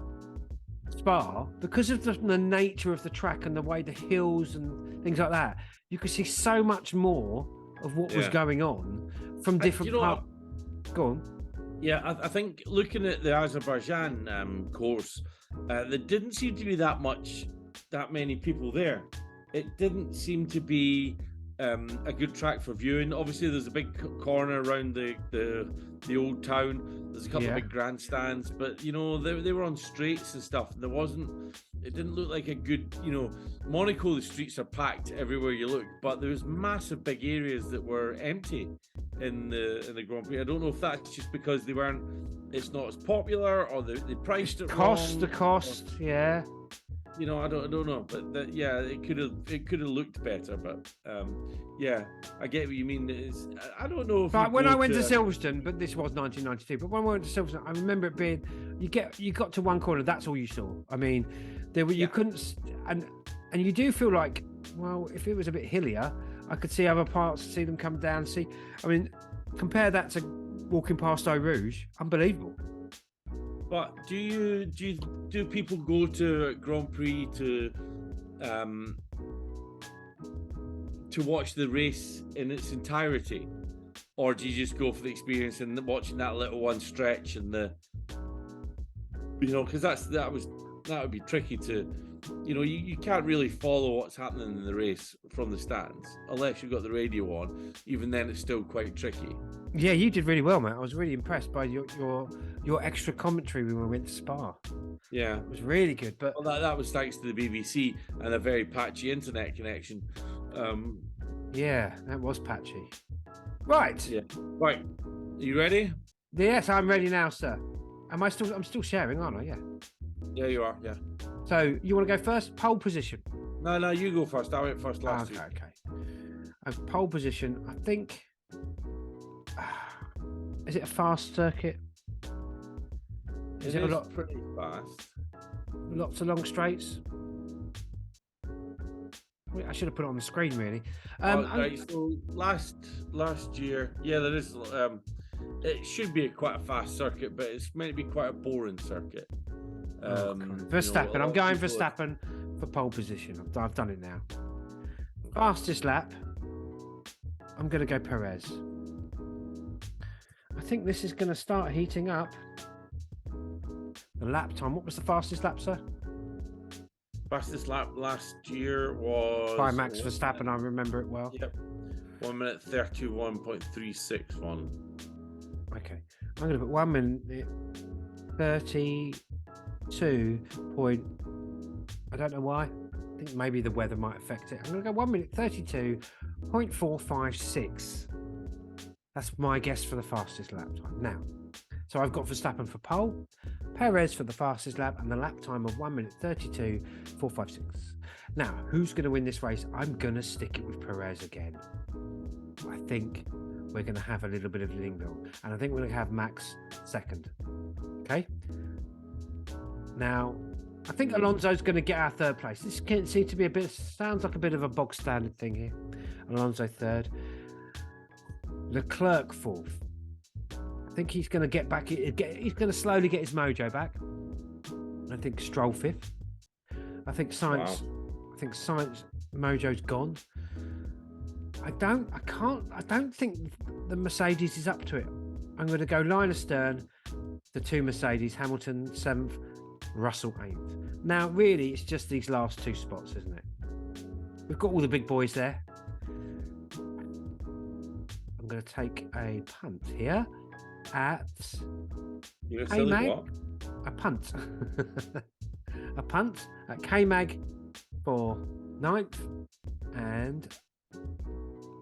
Spa, because of the nature of the track and the way the hills and things like that, you could see so much more of what was going on from different parts. Go on. Yeah, I think looking at the Azerbaijan course, there didn't seem to be that many people there. It didn't seem to be a good track for viewing. Obviously, there's a big corner around the old town. There's a couple of big grandstands, but they were on straights and stuff. It didn't look like a good, Monaco. The streets are packed everywhere you look, but there's massive big areas that were empty. in the Grand Prix. I don't know if that's just because it's not as popular, or they priced it wrong. The cost, yeah. You know, I don't know, but it could have looked better, but yeah, I get what you mean. I don't know if. But when I went to Silverstone, but this was 1992. But when I went to Silverstone, I remember it being you got to one corner, that's all you saw. I mean, you couldn't, and you do feel like, well, if it was a bit hillier, I could see other parts, see them come down. I mean, compare that to walking past Eau Rouge, unbelievable. But do people go to Grand Prix to watch the race in its entirety, or do you just go for the experience and watching that little one stretch and because that would be tricky to, you can't really follow what's happening in the race from the stands unless you've got the radio on. Even then, it's still quite tricky. Yeah, you did really well, mate. I was really impressed by your extra commentary when we went to Spa. Yeah, it was really good. But that was thanks to the BBC and a very patchy internet connection. Yeah, that was patchy. Right. Yeah. Right. Are you ready? Yes, I'm ready now, sir. I'm still sharing, aren't I? Yeah. Yeah, you are. Yeah. So you want to go first? Pole position. No, you go first. I went first last week. Okay. Pole position. I think. Is it a fast circuit? Is it a lot pretty fast? Lots of long straights. I should have put it on the screen, really. Right, so last year, there is. It should be quite a fast circuit, but it's meant to be quite a boring circuit. Verstappen. I'm going Verstappen for pole position. I've done it now. Fastest lap. I'm going to go Perez. I think this is going to start heating up. The lap time. What was the fastest lap, sir? Fastest lap last year was by Max Verstappen. I remember it well. Yep. 1 minute 31.361. Okay. I'm going to put 1 minute 32 point. I don't know why. I think maybe the weather might affect it. I'm going to go 1 minute 32.456. That's my guess for the fastest lap time. Now, so I've got Verstappen for pole, Perez for the fastest lap, and the lap time of 1 minute 32.456. Now, who's going to win this race? I'm going to stick it with Perez again. I think we're going to have a little bit of ding-dong, and I think we're going to have Max second. Okay? Now, I think Alonso's going to get our third place. This can seem to be sounds like a bit of a bog standard thing here. Alonso third. Leclerc fourth. I think he's going to get back. He's going to slowly get his mojo back. I think Stroll fifth. I think Sainz. Wow. I think Sainz mojo's gone. I don't think the Mercedes is up to it. I'm going to go line astern, the two Mercedes, Hamilton 7th, Russell 8th. Now, really, it's just these last two spots, isn't it? We've got all the big boys there. I'm going to take a punt here at K-Mag. A punt. A punt at K-Mag for 9th and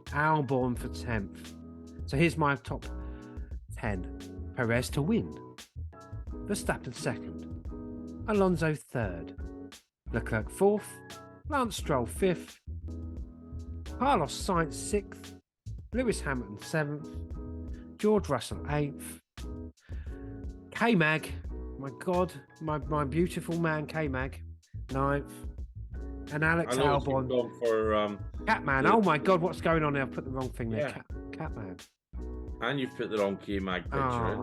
Albon for 10th. So here's my top 10. Perez to win. Verstappen second. Alonso third. Leclerc fourth. Lance Stroll fifth. Carlos Sainz sixth. Lewis Hamilton seventh. George Russell eighth. K-Mag, my God, my beautiful man K-Mag, 9th. And Alex Albon. For, Catman. Oh my God, what's going on there? I've put the wrong thing there. Catman. And you've put the wrong K-Mag picture in.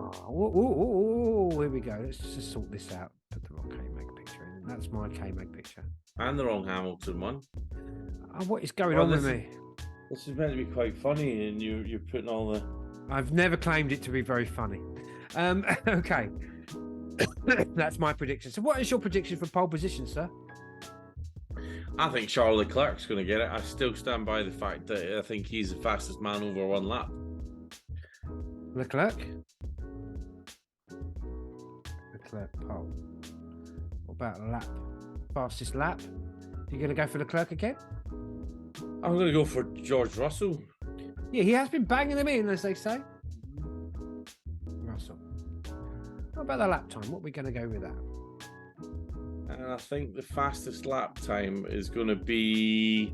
Here we go. Let's just sort this out. Put the wrong K-Mag picture in. That's my K-Mag picture. And the wrong Hamilton one. What is going on with me? This is meant to be quite funny, and you're putting all the... I've never claimed it to be very funny. Okay. That's my prediction. So what is your prediction for pole position, sir? I think Charles Leclerc's going to get it. I still stand by the fact that I think he's the fastest man over one lap. Leclerc pole. What about lap? Fastest lap? Are you going to go for Leclerc again? I'm going to go for George Russell. Yeah, he has been banging them in, as they say. Russell. What about the lap time? What are we going to go with that? And I think the fastest lap time is going to be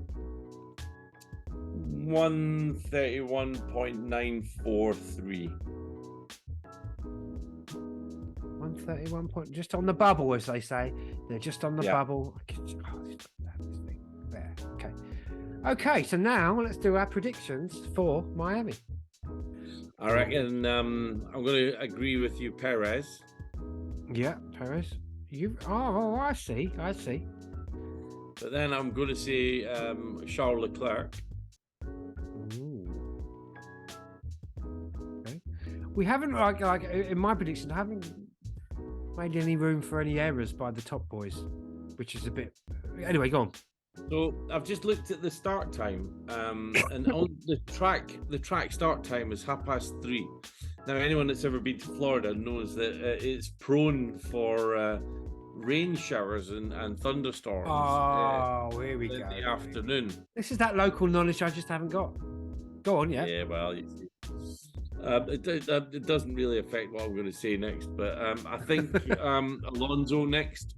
1:31.943. 1:31 point, just on the bubble, as they say. They're just on the bubble. There. Okay. Okay, so now let's do our predictions for Miami. I reckon I'm going to agree with you, Perez. Yeah, Perez. Oh, I see. But then I'm going to say Charles Leclerc. Ooh. Okay. We haven't like in my prediction, I haven't made any room for any errors by the top boys, which is a bit. Anyway, go on. So I've just looked at the start time, and on the track start time is 3:30. Now, anyone that's ever been to Florida knows that it's prone for rain showers and thunderstorms. Here we go. In the afternoon. This is that local knowledge I just haven't got. Go on, yeah. Yeah, well, it doesn't really affect what I'm going to say next, but I think Alonso next.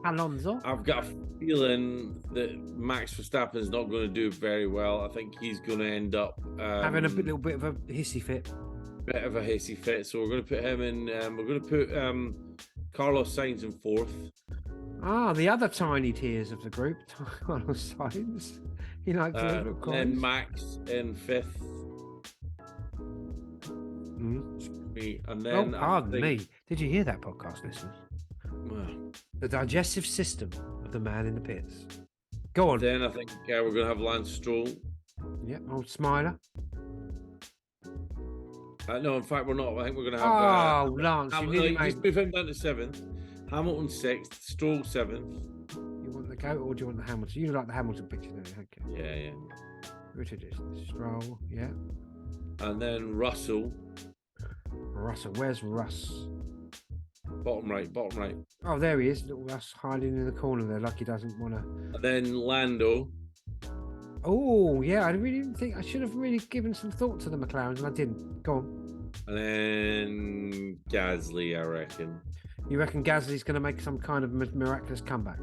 Alonso? I've got a feeling that Max Verstappen is not going to do very well. I think he's going to end up having a little bit of a hissy fit. So we're going to put him in. We're going to put Carlos Sainz in fourth. The other tiny tears of the group, Carlos Sainz. He likes a little coins. And Max in fifth. And then pardon me. Did you hear that, podcast listeners? Well, the digestive system of the man in the pits. Go on. Then I think we're going to have Lance Stroll. Yep, old Smiler. No, in fact, we're not. I think we're going to have. Lance, just move him down to seventh. Hamilton sixth. Stroll seventh. You want the goat or do you want the Hamilton? You like the Hamilton picture, don't you? Okay. Yeah. Richard is Stroll. Yeah. And then Russell. Where's Russ? Bottom right. Oh, there he is. Little Russ hiding in the corner there, like he doesn't want to. And then Lando. Oh, yeah. I really didn't think I should have really given some thought to the McLarens, and I didn't. Go on. And then Gasly, I reckon. You reckon Gasly's going to make some kind of miraculous comeback?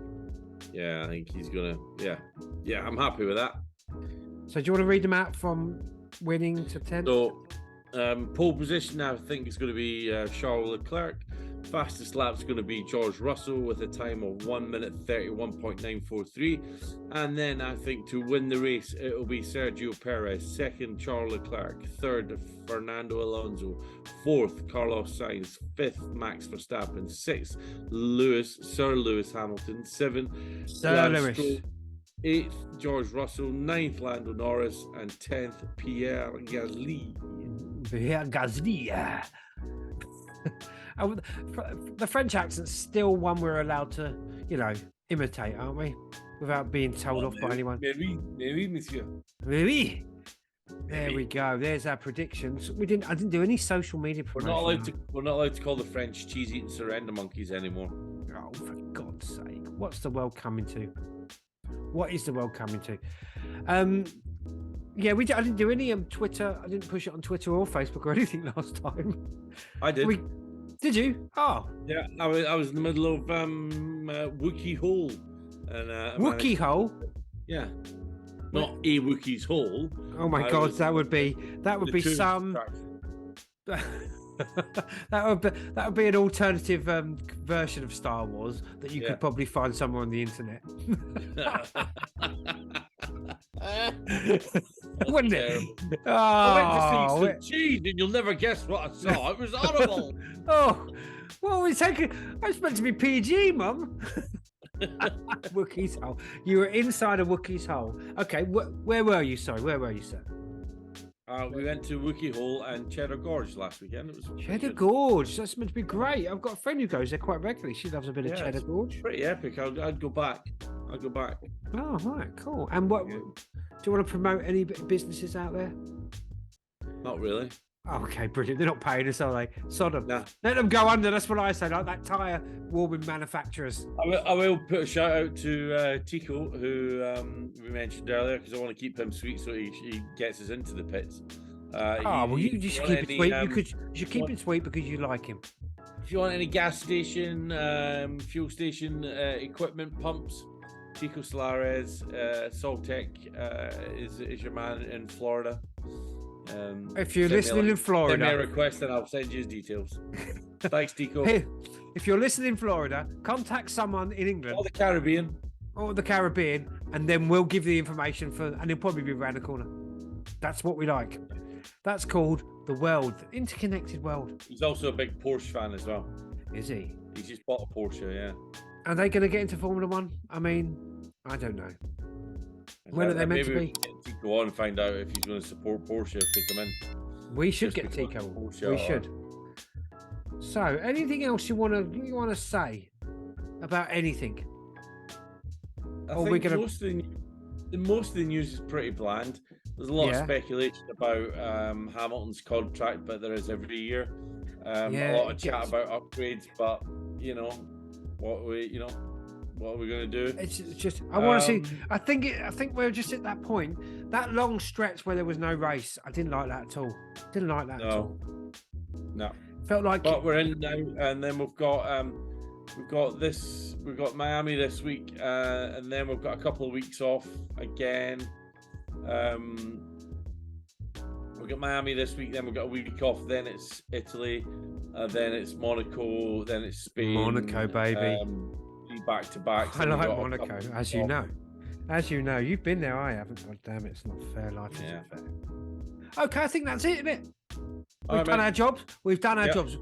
Yeah, I think he's going to. Yeah, I'm happy with that. So, do you want to read them out from winning to 10th? So, pole position now, I think it's going to be Charles Leclerc. Fastest lap's going to be George Russell with a time of 1:31.943. And then I think to win the race, it'll be Sergio Perez. Second, Charles Leclerc. Third, Fernando Alonso. Fourth, Carlos Sainz. Fifth, Max Verstappen. Sixth, Sir Lewis Hamilton. Seventh, Lewis. Eighth, George Russell. Ninth, Lando Norris. And 10th, Pierre Gasly. Yeah. The French accent's still one we're allowed to, imitate, aren't we? Without being told off by anyone. Maybe, monsieur. Maybe. There we go. There's our predictions. I didn't do any social media promotion. We're not allowed to call the French cheese-eating surrender monkeys anymore. Oh, for God's sake! What's the world coming to? What is the world coming to? Yeah, I didn't do any Twitter. I didn't push it on Twitter or Facebook or anything last time. I did. Did you? Oh, yeah. I was in the middle of Wookie Hole. And Wookie Hole. Yeah, not a Wookie's Hole. Oh my God, that would be some. that would be an alternative version of Star Wars that you could probably find somewhere on the internet. Wouldn't it? Oh, I went to see some cheese and you'll never guess what I saw. It was horrible. Oh, well, I was meant to be PG, Mum. Wookie's Hole. You were inside a Wookie's Hole. Okay, where were you? Sorry, where were you, sir? We went to Wookie Hole and Cheddar Gorge last weekend. It was Cheddar Gorge. That's meant to be great. I've got a friend who goes there quite regularly. She loves a bit of Cheddar Gorge. Pretty epic. I'd go back. Oh, right, cool. And what do you want to promote any businesses out there? Not really. Okay, brilliant. They're not paying us, are they? Sodom. Nah. Let them go under. That's what I say. Like that tyre warming manufacturers. I will put a shout out to Tico, who we mentioned earlier, because I want to keep him sweet so he gets us into the pits. You should keep it sweet. You should keep it sweet because you like him. If you want any gas station, fuel station equipment, pumps, Tico Solares, Soltec is your man in Florida. If you're listening in Florida, send me a request and I'll send you his details. Thanks, Tico. Hey, if you're listening in Florida, contact someone in England or the Caribbean, and then we'll give you the information and he'll probably be around the corner. That's what we like. That's called the world, the interconnected world. He's also a big Porsche fan as well. Is he? He's just bought a Porsche, yeah. Are they going to get into Formula One? I mean, I don't know. When are they meant to be? Maybe we can get Tico on and find out if he's going to support Porsche if they come in. We should get Tico. We should. So, anything else you want to say about anything? I think most of the news is pretty bland. There's a lot of speculation about Hamilton's contract, but there is every year. A lot of chat about upgrades, but what are we going to do? It's just I want to see. I think we're just at that point. That long stretch where there was no race, I didn't like that at all. Didn't like that at all. No. Felt like. But we're in now, and then we've got Miami this week, and then we've got a couple of weeks off again. We've got Miami this week, then we've got a week off, then it's Italy, then it's Monaco, then it's Spain. Monaco, baby. Back to back. I like Monaco, as you know. As you know, you've been there, I haven't. God damn it, it's not fair. Life isn't fair. Okay, I think that's it, isn't it? We've done our jobs. We've done our jobs.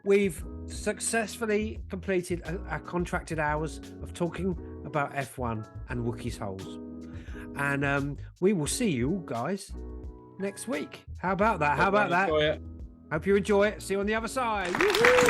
We've successfully completed our contracted hours of talking about F1 and Wookiees holes. And we will see you guys next week. How about that? Hope you enjoy it. See you on the other side. Woo-hoo!